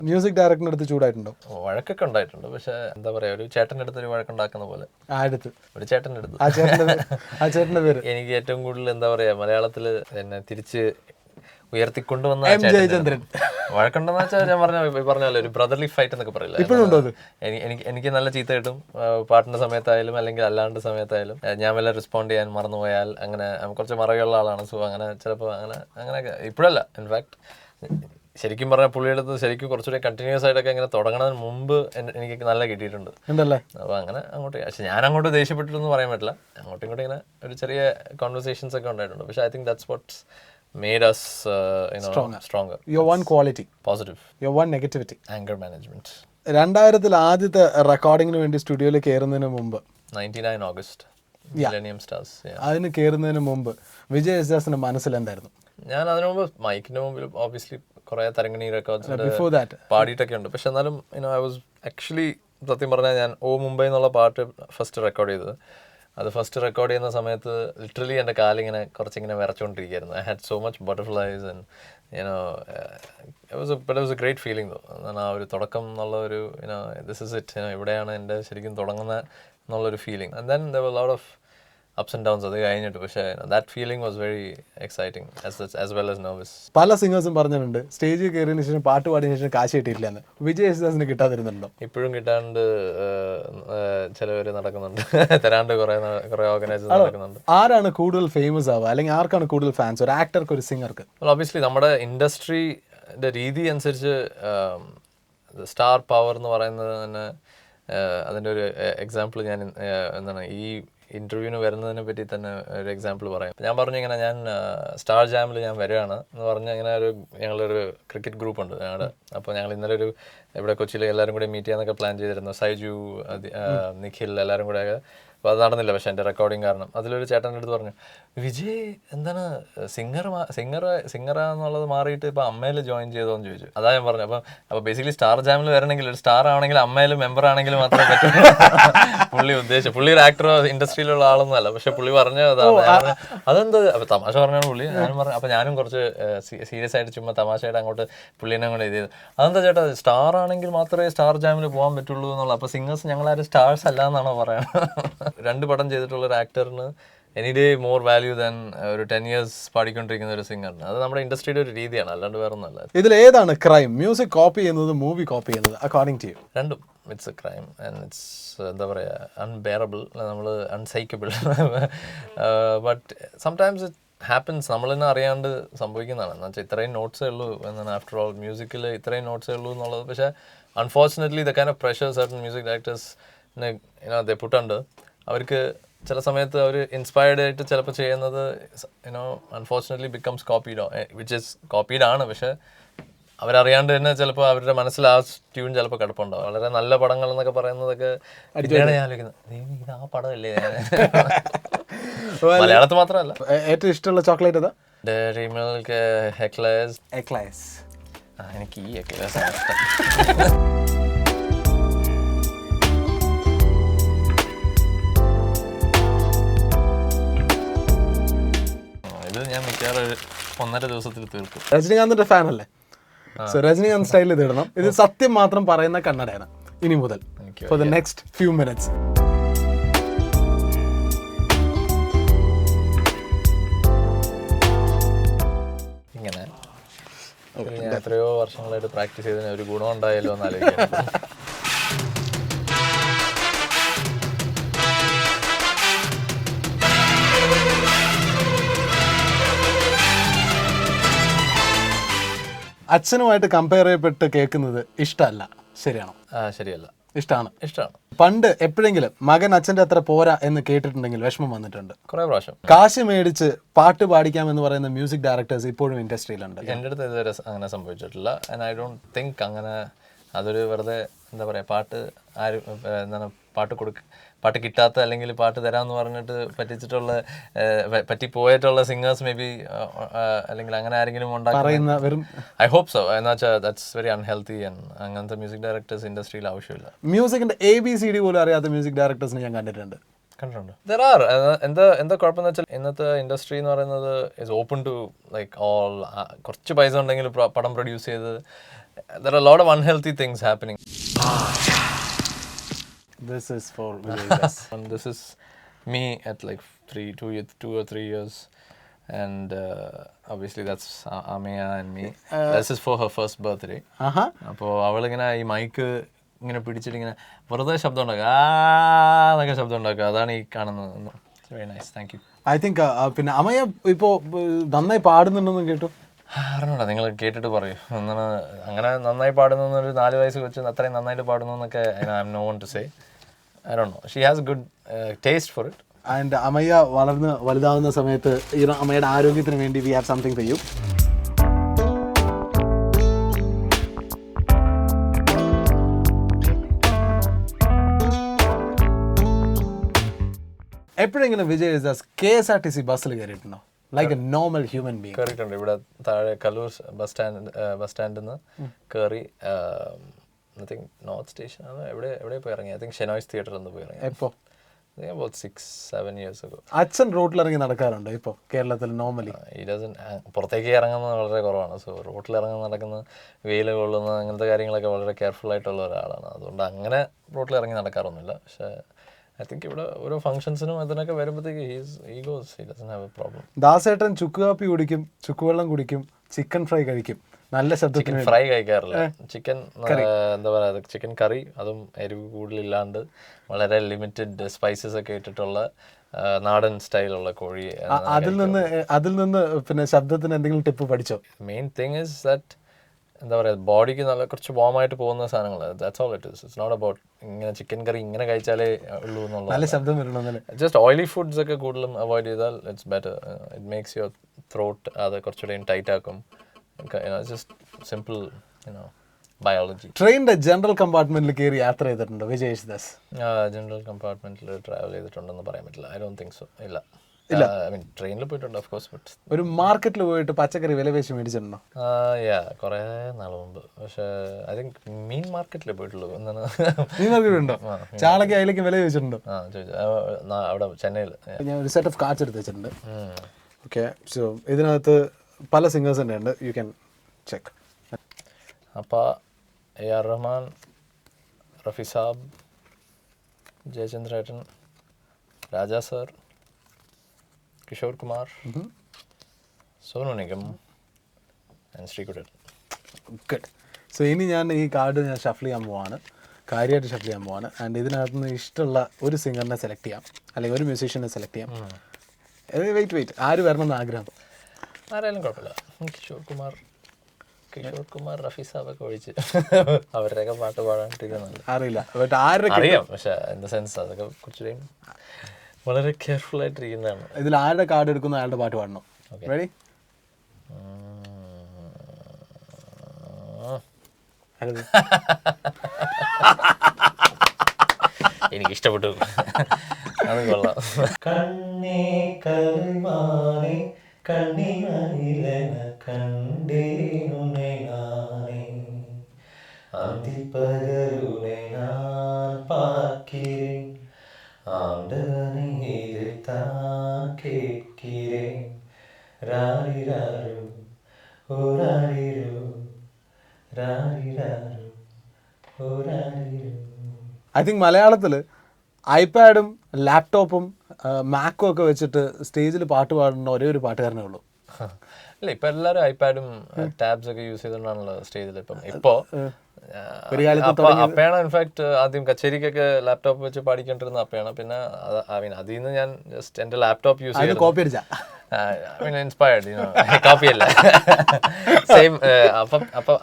Music ഡയറക്ടറിന്റെ അടുത്ത് ചൂടായിട്ടുണ്ടോ? വഴക്കൊക്കെ ഉണ്ടായിട്ടുണ്ട്. പക്ഷെ എന്താ പറയാ, ഒരു ചേട്ടൻ്റെ അടുത്ത് ഒരു വഴക്കുണ്ടാക്കുന്ന പോലെ. ഒരു ചേട്ടൻ്റെ അടുത്ത്. ആ ചേട്ടന്റെ പേര് എനിക്ക് ഏറ്റവും കൂടുതൽ എന്താ പറയാ, മലയാളത്തില് എന്നെ തിരിച്ച് ഉയർത്തിക്കൊണ്ടുവന്ന ജയചന്ദ്രൻ. വഴക്കുണ്ടെന്ന് വെച്ചാൽ ഞാൻ പറഞ്ഞല്ലോ, ഒരു ബ്രദർലി ഫൈറ്റ് എന്നൊക്കെ പറയില്ല. എനിക്ക് നല്ല ചീത്ത കിട്ടും പാട്ടിന്റെ സമയത്തായാലും അല്ലെങ്കിൽ അല്ലാണ്ട് സമയത്തായാലും. ഞാൻ വല്ല റെസ്പോണ്ട് ചെയ്യാൻ മറന്നുപോയാൽ അങ്ങനെ കുറച്ച് മറവിയുള്ള ആളാണ്. സോ അങ്ങനെ ചിലപ്പോൾ അങ്ങനെയൊക്കെ ഇപ്പോഴല്ല. ഇൻഫാക്ട് ശരിക്കും പറഞ്ഞാൽ പുള്ളിയുടെ അടുത്ത് ശരിക്കും കുറച്ചുകൂടി കണ്ടിന്യൂസ് ആയിട്ടൊക്കെ ഇങ്ങനെ തുടങ്ങുന്നതിന് മുമ്പ് എനിക്ക് നല്ല കിട്ടിയിട്ടുണ്ട്. അപ്പോൾ അങ്ങനെ അങ്ങോട്ട്, പക്ഷെ ഞാൻ അങ്ങോട്ട് ദേഷ്യപ്പെട്ടിട്ടൊന്നും പറയാൻ പറ്റില്ല. അങ്ങോട്ടും ഇങ്ങോട്ടും ഇങ്ങനെ ഒരു ചെറിയ കോൺവെർസേഷൻസ് ഒക്കെ ഉണ്ടായിട്ടുണ്ട്. പക്ഷെ I think that's what's made us stronger. Your one quality, positive. Your one negativity, anger management. 2000 ആദ്യത്തെ റെക്കോർഡിങ്ങിന് വേണ്ടി സ്റ്റുഡിയോയിൽ കയറുന്നതിന് മുമ്പ് 99 ഓഗസ്റ്റ് മില്ലേനിയം സ്റ്റാർസ്, അതിന് കയറുന്നതിന് മുമ്പ് വിജയ് യേശുദാസിന്റെ മനസ്സിൽ എന്തായിരുന്നു? ഞാൻ അതിനു മുമ്പ് മൈക്കിന്റെ മുമ്പിൽ ഓബിയസ്ലി കുറെ തരംഗിണി റെക്കോർഡ്സ് പാടിയിട്ടൊക്കെ ഉണ്ട്. പക്ഷെ എന്നാലും ഐ വാസ് ആക്ച്വലി, സത്യം പറഞ്ഞാൽ ഞാൻ ഓ മുംബൈ എന്നുള്ള പാട്ട് ഫസ്റ്റ് റെക്കോർഡ് ചെയ്തത്. അത് ഫസ്റ്റ് റെക്കോർഡ് ചെയ്യുന്ന സമയത്ത് ലിറ്ററലി എൻ്റെ കാലിങ്ങനെ കുറച്ചിങ്ങനെ വിറച്ചുകൊണ്ടിരിക്കുകയായിരുന്നു. I had so much butterflies and it was a great feeling though. ആ ഒരു തുടക്കം എന്നുള്ള ഒരു ദിസ് ഇസ് ഇറ്റ്, ഇവിടെയാണ് എൻ്റെ ശരിക്കും തുടങ്ങുന്നത് എന്നുള്ളൊരു feeling. And then there were lot of ups and downs അത് കഴിഞ്ഞിട്ട്. പക്ഷേ that feeling was very exciting as well as nervous. പല സിംഗേഴ്സും പറഞ്ഞിട്ടുണ്ട് സ്റ്റേജിൽ കയറിയതിനു ശേഷം പാട്ട് പാടിയതിനു ശേഷം കാശ് കിട്ടിയിട്ടില്ലെന്ന്. വിജയ് യേശുദാസിന് കിട്ടാതിരുന്നുണ്ടോ? ഇപ്പോഴും കിട്ടാണ്ട് ചിലവര് നടക്കുന്നുണ്ട്, തരാണ്ട് കുറെ ഓർഗനൈസേഴ്സ് നടക്കുന്നുണ്ട്. ആരാണ് കൂടുതൽ ഫേമസ് ആവുക, അല്ലെങ്കിൽ ആർക്കാണ് കൂടുതൽ ഫാൻസ്, ഒരു ആക്ടർക്ക് ഒരു സിംഗർക്ക്? ഒബ്വിയസ്ലി നമ്മുടെ ഇൻഡസ്ട്രിയുടെ രീതി അനുസരിച്ച് സ്റ്റാർ പവർ എന്ന് പറയുന്നത് തന്നെ, അതിൻ്റെ ഒരു എക്സാമ്പിൾ ഞാൻ എന്താണ് ഈ ഇൻ്റർവ്യൂവിന് വരുന്നതിനെ പറ്റി തന്നെ ഒരു എക്സാമ്പിൾ പറയാം. ഞാൻ പറഞ്ഞു ഇങ്ങനെ, ഞാൻ സ്റ്റാർ ജാമിൽ ഞാൻ വരികയാണ് എന്ന് പറഞ്ഞ് ഇങ്ങനെ ഞങ്ങളൊരു ക്രിക്കറ്റ് ഗ്രൂപ്പ് ഉണ്ട് ഞങ്ങളുടെ. അപ്പോൾ ഞങ്ങൾ ഇന്നലെ ഇവിടെ കൊച്ചിയിൽ എല്ലാവരും കൂടി മീറ്റ് ചെയ്യാനൊക്കെ പ്ലാൻ ചെയ്തിരുന്നു. സൈജു, നിഖിൽ എല്ലാവരും കൂടെയൊക്കെ. അപ്പോൾ അത് നടന്നില്ല. പക്ഷേ എൻ്റെ റെക്കോർഡിങ് കാരണം അതിലൊരു ചേട്ടൻ്റെ അടുത്ത് പറഞ്ഞു, വിജയ് എന്താണ് സിംഗറാന്നുള്ളത് മാറിയിട്ട് ഇപ്പോൾ അമ്മയിൽ ജോയിൻ ചെയ്തോന്ന് ചോദിച്ചു. അതാ ഞാൻ പറഞ്ഞു. അപ്പോൾ ബേസിക്കലി സ്റ്റാർ ജാമിൽ വരണമെങ്കിൽ ഒരു സ്റ്റാർ ആണെങ്കിൽ അമ്മയിൽ മെമ്പർ ആണെങ്കിൽ മാത്രമേ പറ്റുള്ളൂ പുള്ളി ഉദ്ദേശിച്ചു. പുള്ളി ഒരു ആക്ടറോ ഇൻഡസ്ട്രിയിലുള്ള ആളൊന്നും അല്ല. പക്ഷെ പുള്ളി പറഞ്ഞത് അതെന്താ, അപ്പോൾ തമാശ പറഞ്ഞാണ് പുള്ളി. ഞാനും പറഞ്ഞു. അപ്പോൾ ഞാനും കുറച്ച് സീരിയസ് ആയിട്ട് ചുമ്മാ തമാശയായിട്ട് അങ്ങോട്ട് പുള്ളീനെ കൂടെ ഇത് ചെയ്തു. അതെന്താ ചേട്ടാ, സ്റ്റാർ ആണെങ്കിൽ മാത്രമേ സ്റ്റാർ ജാമിൽ പോകാൻ പറ്റുള്ളൂ എന്നുള്ള. അപ്പോൾ സിംഗേഴ്സ് ഞങ്ങളാരും സ്റ്റാർസ് അല്ല എന്നാണോ പറയുന്നത്? 2 പടം ചെയ്തിട്ടുള്ള ഒരു ആക്ടറിന് any day more value than ഒരു 10 years പാടിക്കൊണ്ടിരിക്കുന്ന ഒരു സിംഗറിന്. അത് നമ്മുടെ ഇൻഡസ്ട്രിയുടെ ഒരു രീതിയാണ്, അല്ലാണ്ട് വേറെ ഒന്നല്ല. ഇതിൽ ഏതാണ് ക്രൈം, മ്യൂസിക് കോപ്പി ചെയ്യുന്നത് മൂവി കോപ്പി ചെയ്യുന്നത്, അക്കോർഡിംഗ് ടു യു? രണ്ടും it's A crime and it's എന്താ പറയുക, അൺബെയറബിൾ, നമ്മൾ അൺസൈക്കബിൾ. ബട്ട് സംടൈംസ് ഇറ്റ് ഹാപ്പൻസ്, നമ്മൾ തന്നെ അറിയാണ്ട് സംഭവിക്കുന്നതാണ്. എന്ന് വെച്ചാൽ ഇത്രയും നോട്ട്സേ ഉള്ളൂ എന്നാണ്, ആഫ്റ്റർ ഓൾ മ്യൂസിക്കിൽ ഇത്രയും നോട്ട്സേ ഉള്ളൂ എന്നുള്ളത്. പക്ഷേ unfortunately the kind of pressure certain music directors they put under, അവർക്ക് ചില സമയത്ത് അവർ ഇൻസ്പയർഡ് ആയിട്ട് ചിലപ്പോൾ ചെയ്യുന്നത് unfortunately becomes copied, which is copied ആണ്. പക്ഷേ അവരറിയാണ്ട് തന്നെ ചിലപ്പോൾ അവരുടെ മനസ്സിൽ ആ ട്യൂൺ ചിലപ്പോൾ കിടപ്പുണ്ടാവും. വളരെ നല്ല പടങ്ങൾ എന്നൊക്കെ പറയുന്നതൊക്കെ പിന്നെയാണ് ഞാൻ ആലോചിക്കുന്നത്, ഇത് ആ പടമല്ലേ. മലയാളത്തിൽ മാത്രമല്ല. ഏറ്റവും ഇഷ്ടമുള്ള ചോക്ലേറ്റ് ഏതാ? Dairy Milk, eclairs. എനിക്ക് ഈ എക്ലേഴ്സ് ആണ് ഇഷ്ടം. ഞാൻ മിക്കവാറും 1.5 ദിവസത്തിൽ തീർക്കും. രജനീകാന്തിന്റെ ഫാൻ അല്ലേ? സോ രജനീകാന്ത് സ്റ്റൈലിൽ ഇത് ഇടണം. ഇത് സത്യം മാത്രം പറയുന്ന കണ്ണടയാണ് ഇനി മുതൽ for the next few minutes. ഇങ്ങനെ എത്രയോ വർഷങ്ങളായിട്ട് പ്രാക്ടീസ് ചെയ്തതിന് ഒരു ഗുണം ഉണ്ടായല്ലോ എന്ന് ആലോചിക്കാം. അച്ഛനുമായിട്ട് കമ്പയർ ചെയ്യപ്പെട്ട് കേൾക്കുന്നത് ഇഷ്ടമല്ല, ശരിയാണോ? ശരിയല്ല, ഇഷ്ടമാണ്. ഇഷ്ടമാണ്. പണ്ട് എപ്പോഴെങ്കിലും മകൻ അച്ഛൻ്റെ അത്ര പോരാ എന്ന് കേട്ടിട്ടുണ്ടെങ്കിൽ വിഷമം വന്നിട്ടുണ്ട്? കുറേ പ്രാവശ്യം. കാശ് മേടിച്ച് പാട്ട് പാടിക്കാമെന്ന് പറയുന്ന മ്യൂസിക് ഡയറക്ടേഴ്സ് ഇപ്പോഴും ഇൻഡസ്ട്രിയിലുണ്ട്. എൻ്റെ അടുത്ത് ഇതുവരെ അങ്ങനെ സംഭവിച്ചിട്ടില്ല. ആൻഡ് ഐ ഡോണ്ട് തിങ്ക് അങ്ങനെ അതൊരു വെറുതെ എന്താ പറയുക, പാട്ട് ആരും എന്താണ് പാട്ട് കിട്ടാത്ത അല്ലെങ്കിൽ പാട്ട് തരാമെന്ന് പറഞ്ഞിട്ട് പറ്റിപ്പോയിട്ടുള്ള സിംഗേഴ്സ് മേ ബി, അല്ലെങ്കിൽ അങ്ങനെ ആരെങ്കിലും ഉണ്ടാക്കുന്ന, ഐ ഹോപ്പ് സോ. എന്ന് വെച്ചാൽ ദാറ്റ്സ് വെരി അൺഹെൽത്തി. ആൻഡ് അങ്ങനത്തെ മ്യൂസിക് ഡയറക്ടേഴ്സ് ഇൻഡസ്ട്രിയിൽ ആവശ്യമില്ല. മ്യൂസിക്കിന്റെ ABCD പോലും അറിയാത്ത മ്യൂസിക് ഡയറക്ടേഴ്സിനെ ഞാൻ കണ്ടിട്ടുണ്ട്. There are. എന്താ കുഴപ്പമെന്ന് വെച്ചാൽ ഇന്നത്തെ ഇൻഡസ്ട്രി എന്ന് പറയുന്നത് is open to like all. കുറച്ച് പൈസ ഉണ്ടെങ്കിൽ പടം പ്രൊഡ്യൂസ് ചെയ്ത് there are a lot of unhealthy things happening. This is for Vijay. And this is me at like 2 or 3 years. And obviously that's Amaya and me. This is for her first birthday. അപ്പോൾ അവളിങ്ങനെ ഈ mic ഇങ്ങനെ പിടിച്ചിട്ട് ഇങ്ങനെ വെറുതെ ശബ്ദം ഉണ്ടാക്കുക എന്നൊക്കെ ശബ്ദം ഉണ്ടാക്കുക. അതാണ് ഈ കാണുന്നത്. Very nice, thank you. I think പിന്നെ അമയ ഇപ്പോൾ നന്നായി പാടുന്നുണ്ടെന്ന് കേട്ടു. അറിഞ്ഞൂടാ, നിങ്ങൾ കേട്ടിട്ട് പറയൂ. അങ്ങനെ നന്നായി പാടുന്ന ഒരു 4 വയസ്സ് വെച്ച് അത്രയും നന്നായിട്ട് പാടുന്നു എന്നൊക്കെ I am no one to say. I don't know. She has a good taste for it. And Amaya വളർന്ന് വലുതാവുന്ന സമയത്ത് ഈ അമയുടെ ആരോഗ്യത്തിന് വേണ്ടി we have something for you. എപ്പോഴെങ്കിലും വിജയ് KSRTC ബസ്സിൽ കയറിയിട്ടുണ്ടോ? Like a normal human being. കയറിയിട്ടുണ്ട്. ഇവിടെ താഴെ കല്ലൂർ ബസ് സ്റ്റാൻഡിൽ നിന്ന് കയറി I think North Station. എവിടെ പോയി ഇറങ്ങി? I think ഷെനോയ്സ് തിയേറ്ററിൽ നിന്ന് പോയി ഇറങ്ങി. എപ്പോൾ? about 6-7 years ago. അച്ഛൻ റോട്ടിലിറങ്ങി നടക്കാറുണ്ട് ഇപ്പോൾ കേരളത്തിൽ നോർമലി? പുറത്തേക്ക് ഇറങ്ങുന്നത് വളരെ കുറവാണ്. സോ റോട്ടിൽ നടക്കുന്ന വെയിൽ കൊള്ളുന്ന അങ്ങനത്തെ കാര്യങ്ങളൊക്കെ വളരെ കെയർഫുൾ ആയിട്ടുള്ള ഒരാളാണ്. അതുകൊണ്ട് അങ്ങനെ റോട്ടിൽ ഇറങ്ങി നടക്കാറൊന്നുമില്ല. പക്ഷേ ഐ തിങ്ക് ഇവിടെ ഓരോ ഫംഗ്ഷൻസിനും അതിനൊക്കെ വരുമ്പോഴത്തേക്ക് he doesn't have a problem. ദാസേട്ടൻ ചുക്ക് കാപ്പി കുടിക്കും, ചുക്കുവെള്ളം കുടിക്കും, ചിക്കൻ ഫ്രൈ കഴിക്കും. നല്ല ശബ്ദത്തിന് ഫ്രൈ കഴിക്കാറില്ല. ചിക്കൻ എന്താ പറയുക, ചിക്കൻ കറി, അതും എരിവ് കൂടുതലില്ലാണ്ട് വളരെ ലിമിറ്റഡ് സ്പൈസസ് ഒക്കെ ഇട്ടിട്ടുള്ള നാടൻ സ്റ്റൈലുള്ള കോഴി. അതിൽ നിന്ന് പിന്നെ ശബ്ദത്തിന് എന്തെങ്കിലും ടിപ്പ് പഠിച്ചോ? മെയിൻ തിങ് ഇസ് ദാറ്റ് എന്താ പറയുക, ബോഡിക്ക് നല്ല കുറച്ച് വാമായിട്ട് പോകുന്ന സാധനങ്ങൾ. That's all it is. It's not about ഇങ്ങനെ ചിക്കൻ കറി ഇങ്ങനെ കഴിച്ചാലേ ഉള്ളൂ എന്നുള്ളത്. നല്ല ശബ്ദം വരണമെന്നല്ലേ? ജസ്റ്റ് ഓയിലി ഫുഡ്സ് ഒക്കെ കൂടുതലും അവോയ്ഡ് ചെയ്താൽ it's better. It makes your throat അത് കുറച്ചുകൂടെയും ടൈറ്റ് ആക്കും. Just simple biology. ട്രെയിനിന്റെ ജനറൽ കമ്പാർട്ട്മെന്റിൽ കയറി യാത്ര ചെയ്തിട്ടുണ്ടോ വിജയ് യേശുദാസ്? ജനറൽ കമ്പാർട്ട്മെന്റിൽ ട്രാവൽ ചെയ്തിട്ടുണ്ടെന്ന് പറയാൻ പറ്റില്ല. I don't think so. ഇല്ല. ട്രെയിനിൽ പോയിട്ടുണ്ട് ഓഫ് കോഴ്സ്. ബട്ട് ഒരു മാർക്കറ്റിൽ പോയിട്ട് പച്ചക്കറി വില പേശി മേടിച്ചിട്ടുണ്ടോ? കുറേ നാൾ മുമ്പ്. പക്ഷേ ഐ തിങ്ക് മീൻ മാർക്കറ്റിൽ പോയിട്ടുള്ളൂ. മീൻ മാർക്കറ്റ് ഉണ്ടോ? ചാളയ്ക്ക് അതിലേക്ക് വില ചോദിച്ചിട്ടുണ്ടോ? അവിടെ ചെന്നൈയിൽ. ഞാൻ ഒരു സെറ്റ് ഓഫ് കാർഡ്സ് എടുത്ത് വെച്ചിട്ടുണ്ട്. ഓക്കെ, സോ ഇതിനകത്ത് പല സിംഗേഴ്സിൻ്റെ ഉണ്ട്. You can check. അപ്പോൾ AR റഹ്മാൻ, റഫി സാബ്, ജയചന്ദ്രേട്ടൻ, Raja sir, Kishore Kumar, Sonu Nigam and Sreekuttan. Good. So ഇനി ഞാൻ ഈ കാർഡ് ഷഫിൾ ചെയ്യാൻ പോവാണ്, കാര്യമായിട്ട് ഷഫിൾ ചെയ്യാൻ പോവാണ്. ആൻഡ് ഇതിനകത്ത് നിന്ന് ഇഷ്ടമുള്ള ഒരു സിംഗറിനെ സെലക്ട് ചെയ്യാം, അല്ലെങ്കിൽ ഒരു മ്യൂസീഷ്യനെ സെലക്ട് ചെയ്യാം. വെയിറ്റ് ആര് വരണമെന്ന് ആഗ്രഹം? ആരായാലും കുഴപ്പമില്ല. കിഷോർ കുമാർ, റഫി സാബൊക്കെ ഒഴിച്ച് അവരുടെയൊക്കെ പാട്ട് പാടാണ്ടിരിക്കുന്നുണ്ട്. അറിയില്ല, അറിയാം. പക്ഷേ ഇൻ ദ സെൻസ് അതൊക്കെ കുറച്ചുകൂടെയും വളരെ കെയർഫുൾ ആയിട്ടിരിക്കുന്നതാണ്. ഇതിൽ ആരുടെ കാർഡ് എടുക്കുന്ന അയാളുടെ പാട്ട് പാടണം. റെഡി? എനിക്ക് ഇഷ്ടപ്പെട്ടു. അത് കൊള്ളാം. കണ്ണേ കൽമാനെ കണ്ണിമയിലെന കണ്ടേനുനെ നാനേ അതിപകരുനെ ഞാൻ പാർக்கிறேன் ആണ്ടവനെ ഇதைத்தான் கேட்கிறேன் ராரிராரோ ஓராரிரோ ராரிராரோ ஓராரிரോ. ഐ തിങ്ക് മലയാളത്തിൽ ഐപാഡും ലാപ്ടോപ്പും മാക്കും ഒക്കെ വെച്ചിട്ട് സ്റ്റേജിൽ പാട്ട് പാടുന്ന ഒരേ ഒരു പാട്ടുകാരനേ ഉള്ളൂ. ഇല്ല, ഇപ്പം എല്ലാവരും ഐപാഡും ടാബ്സ് ഒക്കെ യൂസ് ചെയ്തുകൊണ്ടാണല്ലോ സ്റ്റേജിൽ. ഇപ്പോൾ അപ്പയാണ് ഇൻഫാക്ട് ആദ്യം കച്ചേരിക്കൊക്കെ ലാപ്ടോപ്പ് വെച്ച് പാടിക്കൊണ്ടിരുന്ന അപ്പയാണ്. പിന്നെ അതിൽ നിന്ന് ഞാൻ ജസ്റ്റ് എൻ്റെ ലാപ്ടോപ്പ് യൂസ് ചെയ്ത് കോപ്പി അടിച്ചാ ഇൻസ്പയർഡ് കോപ്പി അല്ല സെയിം.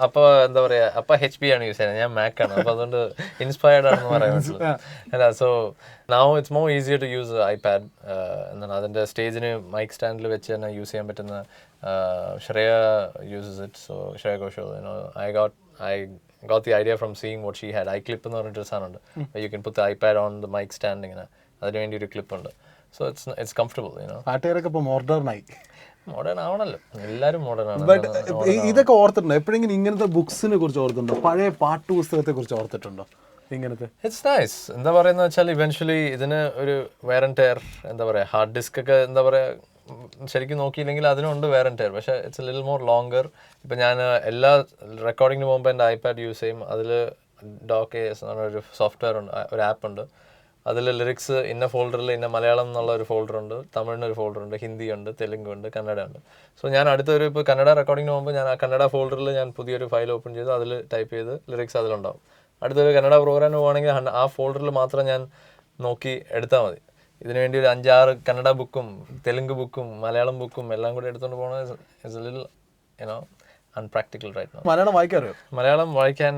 അപ്പോൾ എന്താ പറയുക, അപ്പം HP ആണ് യൂസ് ചെയ്യുന്നത്, ഞാൻ Mac ആണ്. അപ്പോൾ അതുകൊണ്ട് ഇൻസ്പയർഡ് ആണെന്ന് പറയാൻ പറ്റുള്ളൂ. അല്ല, so now it's more easier to use iPad. എന്താണ് അതിൻ്റെ സ്റ്റേജിന് മൈക്ക് സ്റ്റാൻഡിൽ വെച്ച് തന്നെ യൂസ് ചെയ്യാൻ പറ്റുന്ന Shreya uses it. So Shreya Ghoshal, I got the idea from seeing what she had. iClip എന്ന് പറഞ്ഞിട്ടൊരു സാധനമുണ്ട്. You can put the iPad on the mic stand. ഇങ്ങനെ അതിന് വേണ്ടി ഒരു ക്ലിപ്പ് ഉണ്ട്. So it's comfortable. പാട്ടുകാരൊക്കെ ഇപ്പോൾ മോഡേൺ ആവണല്ലോ, എല്ലാവരും മോഡേൺ ആണ്. ബട്ട് ഇതൊക്കെ ഓർത്തിട്ടുണ്ടോ എപ്പോഴെങ്കിലും? ഇങ്ങനത്തെ ബുക്സിനെ കുറിച്ച് ഓർത്തിട്ടുണ്ടോ? പഴയ പാട്ട് പുസ്തകത്തെ കുറിച്ച് ഓർത്തിട്ടുണ്ടോ? ഇങ്ങനത്തെ ഇറ്റ്സ് നൈസ്. എന്താ പറയുന്നത് വെച്ചാൽ ഇവൻച്വലി ഇതിന് ഒരു വെയർ ആൻഡ് ടയർ, എന്താ പറയുക, ഹാർഡ് ഡിസ്ക് ഒക്കെ എന്താ പറയുക ശരിക്കും നോക്കിയില്ലെങ്കിൽ അതിനുണ്ട് വേറെ ടയർ, പക്ഷേ it's A little more longer. ഇപ്പം ഞാൻ എല്ലാ റെക്കോർഡിങ്ങിന് പോകുമ്പോൾ എൻ്റെ ഐപാഡ് യൂസ് ചെയ്യും. അതിൽ ഡോക്കേസ് എന്ന് പറഞ്ഞൊരു സോഫ്റ്റ്വെയർ ഉണ്ട്, ഒരു ആപ്പ് ഉണ്ട്. അതിൽ ലിറിക്സ് ഇന്ന ഫോൾഡറിൽ ഇന്ന മലയാളം എന്നുള്ള ഒരു ഫോൾഡറുണ്ട്, തമിഴിനൊരു ഫോൾഡറുണ്ട്, ഹിന്ദി ഉണ്ട്, തെലുങ്ക് ഉണ്ട്, കന്നഡ ഉണ്ട്. സോ ഞാൻ അടുത്തൊരു ഇപ്പോൾ കന്നഡ റെക്കോർഡിങ്ങിന് പോകുമ്പോൾ ഞാൻ ആ കന്നഡ ഫോൾഡറിൽ ഞാൻ പുതിയൊരു ഫയൽ ഓപ്പൺ ചെയ്ത് അതിൽ ടൈപ്പ് ചെയ്ത് ലിറിക്സ് അതിലുണ്ടാവും. അടുത്തൊരു കന്നഡ പ്രോഗ്രാമിന് പോകുകയാണെങ്കിൽ ആ ഫോൾഡറിൽ മാത്രം ഞാൻ നോക്കി എടുത്താൽ മതി. ഇതിനു വേണ്ടി ഒരു 5-6 കന്നഡ ബുക്കും തെലുങ്ക് ബുക്കും മലയാളം ബുക്കും എല്ലാം കൂടി എടുത്തുകൊണ്ട് പോകുന്നത് is a little unpractical right now. Malayalam വായിക്കാറിയോ? മലയാളം വായിക്കാൻ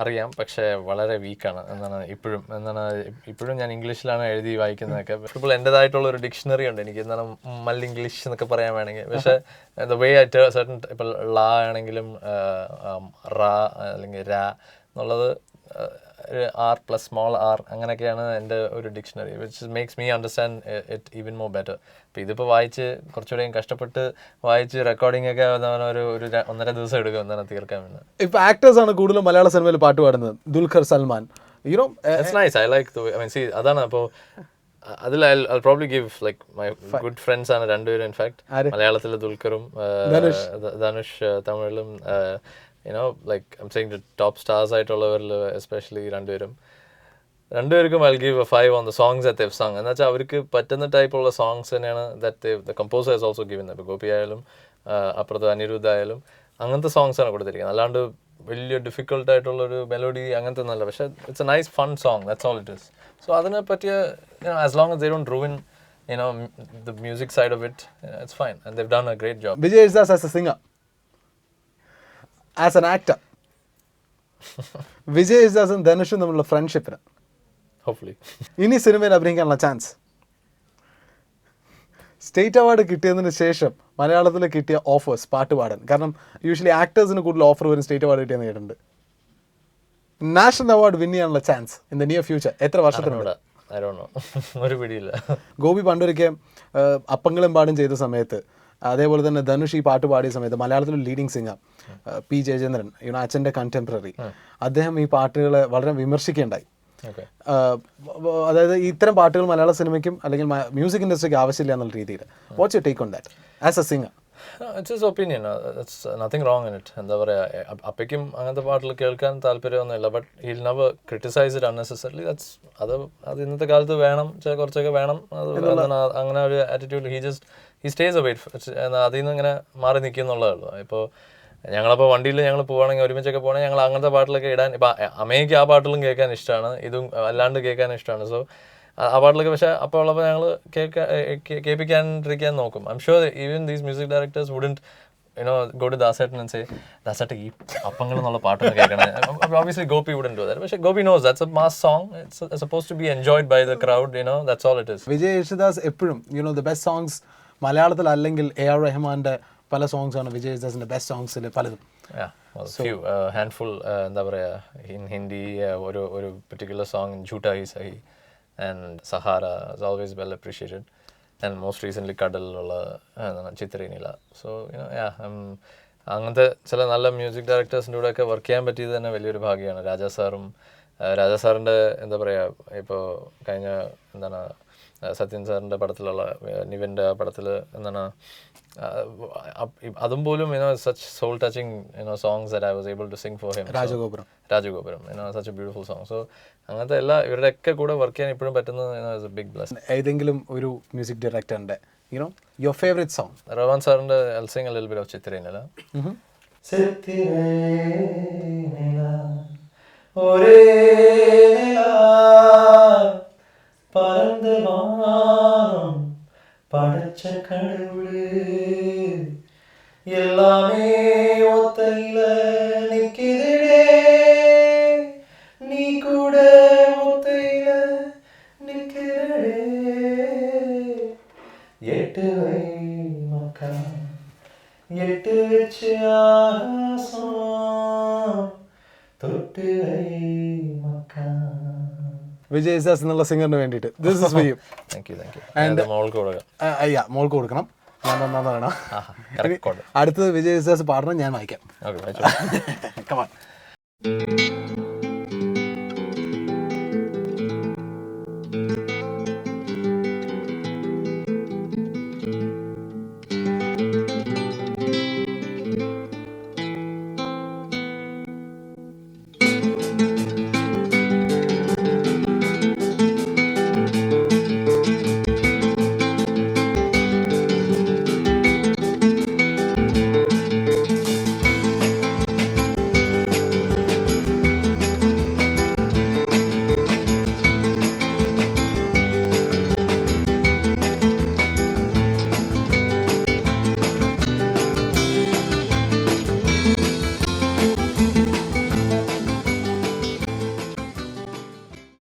അറിയാം, പക്ഷേ വളരെ വീക്കാണ്. ഇപ്പോഴും ഞാൻ ഇംഗ്ലീഷിലാണ് എഴുതി വായിക്കുന്നതൊക്കെ. ഇപ്പോൾ എൻ്റെതായിട്ടുള്ള ഒരു ഡിക്ഷണറി ഉണ്ട് എനിക്ക്, മൽ ഇംഗ്ലീഷ് എന്നൊക്കെ പറയാൻ വേണമെങ്കിൽ. പക്ഷേ ദ വേ ആയിട്ട് സർട്ടൻ ഇപ്പോൾ ലാ ആണെങ്കിലും റാ അല്ലെങ്കിൽ രാ എന്നുള്ളത് ആർ പ്ലസ് സ്മോൾ ആർ അങ്ങനെയൊക്കെയാണ് എൻ്റെ ഒരു dictionary, which makes me understand it even more better. അപ്പോൾ ഇതിപ്പോൾ വായിച്ച് കുറച്ചുകൂടെയും കഷ്ടപ്പെട്ട് വായിച്ച് റെക്കോർഡിംഗ് ഒക്കെ ഒരു 1.5 ദിവസം എടുക്കും എന്താണ് തീർക്കാൻ വേണ്ടി. ഇപ്പോൾ ആക്ടേഴ്സാണ് കൂടുതലും മലയാള സിനിമയിൽ പാട്ട് പാടുന്നത്. Dulquer Salmaan, you know it's nice. I like the I mean see അതാണ്. അപ്പോൾ അതിൽ I'll probably give like my good friends ആണ് രണ്ടുപേരും. ഇൻഫാക്ട് മലയാളത്തിലെ ദുൽഖറും ധനുഷ് തമിഴിലും like I'm saying the top stars ആയിട്ടുള്ളവരിൽ എസ്പെഷ്യലി രണ്ടുപേർക്കും I'll give a 5 on the songs that they've sung. എന്ന് വെച്ചാൽ അവർക്ക് പറ്റുന്ന ടൈപ്പുള്ള സോങ്സ് തന്നെയാണ് the composer has also given them. ഇപ്പോൾ ഗോപി ആയാലും അപ്പുറത്ത് അനിരുദ്ധ് ആയാലും അങ്ങനത്തെ സോങ്സ് ആണ് കൊടുത്തിരിക്കുന്നത്. അല്ലാണ്ട് വലിയ ഡിഫിക്കൽട്ടായിട്ടുള്ളൊരു മെലോഡി അങ്ങനത്തെ ഒന്നല്ല, പക്ഷേ it's A nice fun song, that's all it is. So അതിനെ പറ്റിയ as long as they don't ruin the music side of it, it's fine, and they've done a great job. Vijay Jesdas as a singer, as an actor, Vijay യേശുദാസും ധനുഷും തമ്മിലുള്ള ഫ്രണ്ട്ഷിപ്പിന് hopefully ഇനി സിനിമയിൽ അഭിനയിക്കാനുള്ള chance. State award കിട്ടിയതിന് ശേഷം മലയാളത്തിൽ കിട്ടിയ offers പാട്ട് പാടാൻ, കാരണം യൂഷ്വലി ആക്ടേഴ്സിന് കൂടുതൽ ഓഫർ വരും സ്റ്റേറ്റ് അവാർഡ് കിട്ടിയെന്ന് കേട്ടിട്ടുണ്ട്. നാഷണൽ അവാർഡ് വിൻ ചെയ്യാനുള്ള chance in the near future എത്ര വർഷത്തിനുണ്ട്? ഒരു പിടിയില്ല. ഗോപി പണ്ടൊരിക്കൽ അപ്പങ്ങളും പാടും ചെയ്ത സമയത്ത്, അതേപോലെ തന്നെ ധനുഷ് ഈ പാട്ട് പാടിയ സമയത്ത് മലയാളത്തിലെ ലീഡിങ് സിംഗർ പി ജയചന്ദ്രൻ, അച്ഛൻ്റെ കണ്ടംപററി, അദ്ദേഹം ഈ പാട്ടുകളെ വളരെ വിമർശിക്കുകയുണ്ടായി. അതായത് ഇത്തരം പാട്ടുകൾ മലയാള സിനിമയ്ക്കും അല്ലെങ്കിൽ മ്യൂസിക് ഇൻഡസ്ട്രിക്ക് ആവശ്യമില്ല എന്നുള്ള രീതിയിൽ. What's your take on that as a singer? It's his opinion, it's nothing wrong in it. എന്താ പറയുക, അപ്പയ്ക്കും അങ്ങനത്തെ പാട്ടുകൾ കേൾക്കാൻ താല്പര്യമൊന്നുമില്ല, but he'll never criticise it unnecessarily. അത് ഇന്നത്തെ കാലത്ത് വേണം, കുറച്ചൊക്കെ വേണം. അങ്ങനെ ഒരു attitude he stays a wait, അതിൽ നിന്ന് ഇങ്ങനെ മാറി നിൽക്കുന്നുള്ളതേ ഉള്ളൂ. ഇപ്പോൾ ഞങ്ങളപ്പോൾ വണ്ടിയിൽ ഞങ്ങൾ പോവുകയാണെങ്കിൽ ഒരുമിച്ചൊക്കെ പോകണമെങ്കിൽ ഞങ്ങൾ അങ്ങനത്തെ പാട്ടിലൊക്കെ ഇടാൻ, ഇപ്പം അമ്മയ്ക്ക് ആ പാട്ടുകളും കേൾക്കാൻ ഇഷ്ടമാണ്, ഇതും അല്ലാണ്ട് കേൾക്കാൻ ഇഷ്ടമാണ്. സോ ആ പാട്ടിലൊക്കെ പക്ഷേ അപ്പോൾ ഉള്ളപ്പോൾ ഞങ്ങൾ കേൾപ്പിക്കാണ്ടിരിക്കാൻ നോക്കും. I am sure even these music directors wouldn't go to Dasettan and say, ദാസേട്ടൻ ഈ അപ്പങ്ങൾ എന്നുള്ള പാട്ടൊന്ന് കേൾക്കണേ. Obviously Gopi wouldn't do that, പക്ഷേ Gopi knows that's a mass song, it's supposed to be enjoyed by the crowd, that's all it is. Vijay Yesudas എപ്പോഴും the best songs മലയാളത്തിൽ അല്ലെങ്കിൽ AR റഹ്മാന്റെ പല സോങ്സ് ആണ് വിജയ് യേശുദാസിന്റെ ബെസ്റ്റ് സോങ്സിൽ പലതും. ഹാൻഡ്ഫുൾ എന്താ പറയുക, ഇൻ ഹിന്ദി ഒരു particular song Jhootha Hi Sahi and Sahara is always well appreciated, and most recently കടലിലുള്ള ചിത്രനീല. സോ അങ്ങനത്തെ ചില നല്ല മ്യൂസിക് ഡയറക്ടേഴ്സിൻ്റെ കൂടെയൊക്കെ വർക്ക് ചെയ്യാൻ പറ്റിയത് തന്നെ വലിയൊരു ഭാഗ്യമാണ്. രാജാ സാറിൻ്റെ എന്താ പറയുക, ഇപ്പോൾ കഴിഞ്ഞ സത്യൻ സാറിൻ്റെ പടത്തിലുള്ള നിവിൻ്റെ പടത്തിൽ അതും പോലും such soul touching songs that I was able to sing for him. രാജഗോപുരം such a beautiful song. So അങ്ങനത്തെ ഇവരുടെയൊക്കെ കൂടെ വർക്ക് ചെയ്യാൻ ഇപ്പോഴും പറ്റുന്നത് is a big blessing. ഏതെങ്കിലും ഒരു മ്യൂസിക് ഡയറക്ടറിന്റെ your favorite song? റഹ്മാൻ സാറിൻ്റെ I'll sing a little bit of ചിത്രനീല. ഒരേ നില பறந்து வானம் படைச்ச கடவுளு எல்லாமே ஒத்தையில நிக்குதே, நீ கூட ஒத்தையில நிக்கிறடே, எட்டு வை மக்கா எட்டு வச்சு ஆகாசம் தொட்டு வை மக்கா. വിജയ് യേശുദാസ് എന്നുള്ള സിംഗറിന് വേണ്ടിയിട്ട് this is for you. Thank you. And മോൾക്ക് കൊടുക്കണം, ഞാൻ തന്നാന്ന് പറയണം. അടുത്തത് വിജയ് യേശുദാസ് പാടണം, ഞാൻ വായിക്കാം. ഓക്കെ.